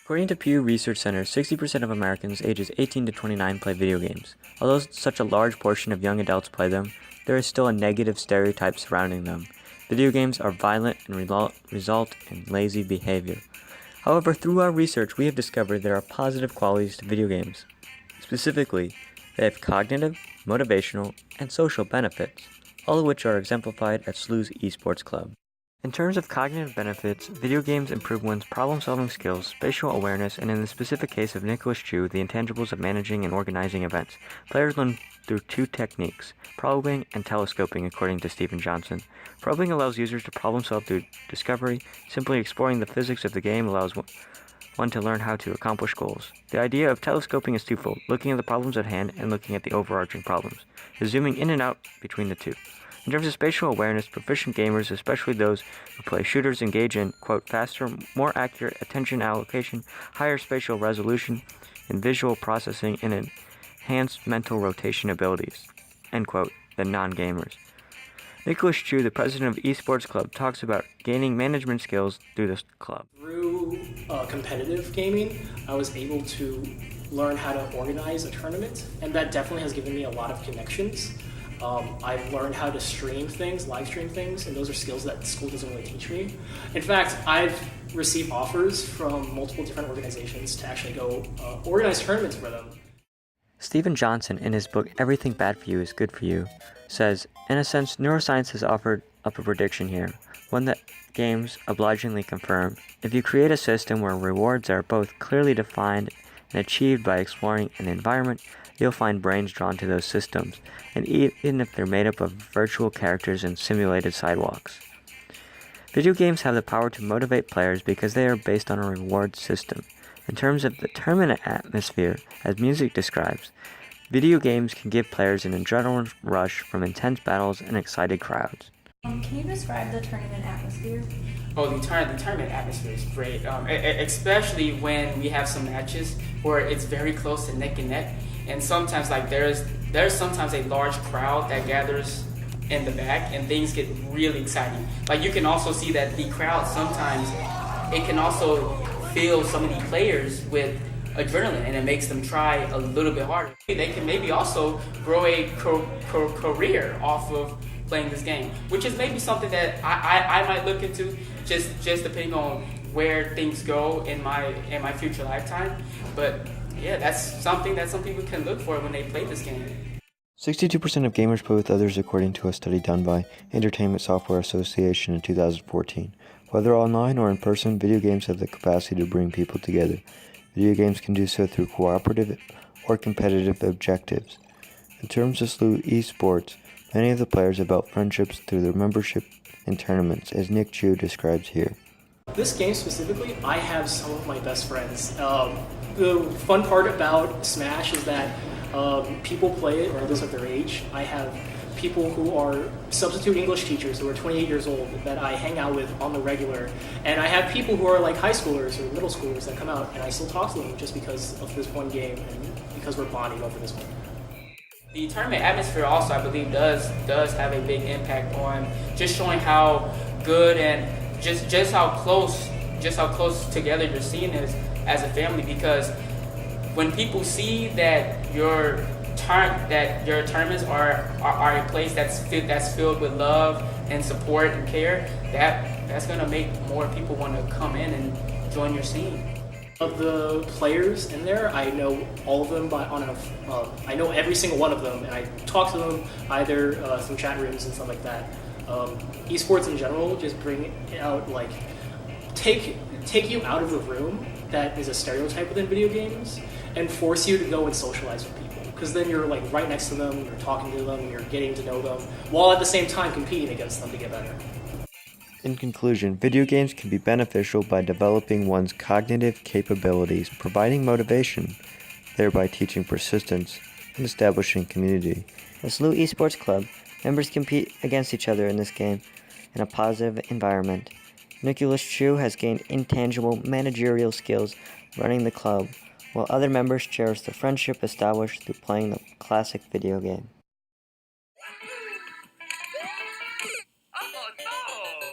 According to Pew Research Center, 60% of Americans ages 18 to 29 play video games. Although such a large portion of young adults play them, there is still a negative stereotype surrounding them. Video games are violent and result in lazy behavior. However, through our research, we have discovered there are positive qualities to video games. Specifically, they have cognitive, motivational, and social benefits, all of which are exemplified at SLU's Esports Club. In terms of cognitive benefits, video games improve one's problem-solving skills, spatial awareness, and in the specific case of Nicholas Chu, the intangibles of managing and organizing events. Players learn through two techniques, probing and telescoping, according to Steven Johnson. Probing allows users to problem-solve through discovery. Simply exploring the physics of the game allows one to learn how to accomplish goals. The idea of telescoping is twofold, looking at the problems at hand and looking at the overarching problems, zooming in and out between the two. In terms of spatial awareness, proficient gamers, especially those who play shooters, engage in, quote, faster, more accurate attention allocation, higher spatial resolution, and visual processing, and enhanced mental rotation abilities, end quote, than non-gamers. Nicholas Chu, the president of Esports Club, talks about gaining management skills through this club. Through competitive gaming, I was able to learn how to organize a tournament, and that definitely has given me a lot of connections. I've learned how to stream things, live stream things, and those are skills that school doesn't really teach me. In fact, I've received offers from multiple different organizations to actually go organize tournaments for them. Steven Johnson, in his book Everything Bad for You is Good for You, says, in a sense, neuroscience has offered up a prediction here, one that games obligingly confirm. If you create a system where rewards are both clearly defined and achieved by exploring an environment, you'll find brains drawn to those systems, and even if they're made up of virtual characters and simulated sidewalks. Video games have the power to motivate players because they are based on a reward system. In terms of the tournament atmosphere, as music describes, video games can give players an adrenaline rush from intense battles and excited crowds. Can you describe the tournament atmosphere? Oh, the tournament atmosphere is great, especially when we have some matches where it's very close to neck and neck. And sometimes, like there's sometimes a large crowd that gathers in the back, and things get really exciting. Like you can also see that the crowd sometimes it can also fill some of the players with adrenaline, and it makes them try a little bit harder. They can maybe also grow a career off of playing this game, which is maybe something that I might look into, just depending on where things go in my future lifetime. But yeah, that's something that some people can look for when they play this game. 62% of gamers play with others, according to a study done by Entertainment Software Association in 2014. Whether online or in person, video games have the capacity to bring people together. Video games can do so through cooperative or competitive objectives. In terms of SLU esports, many of the players have built friendships through their membership in tournaments, as Nick Chu describes here. This game specifically, I have some of my best friends. The fun part about Smash is that people play it regardless of their age. I have people who are substitute English teachers who are 28 years old that I hang out with on the regular. And I have people who are like high schoolers or middle schoolers that come out, and I still talk to them just because of this one game and because we're bonding over this one. The tournament atmosphere also, I believe, does have a big impact on just showing how good and just how close together your scene is as a family. Because when people see that your tournaments are a place that's filled with love and support and care, that's gonna make more people want to come in and join your scene. Of the players in there, I know all of them I know every single one of them, and I talk to them either through chat rooms and stuff like that. Esports in general just bring out, like, take you out of the room that is a stereotype within video games and force you to go and socialize with people, because then you're like right next to them, you're talking to them, you're getting to know them, while at the same time competing against them to get better. In conclusion, video games can be beneficial by developing one's cognitive capabilities, providing motivation, thereby teaching persistence and establishing community. At SLU Esports Club, members compete against each other in this game in a positive environment. Nicholas Chu has gained intangible managerial skills running the club, while other members cherish the friendship established through playing the classic video game. Oh no!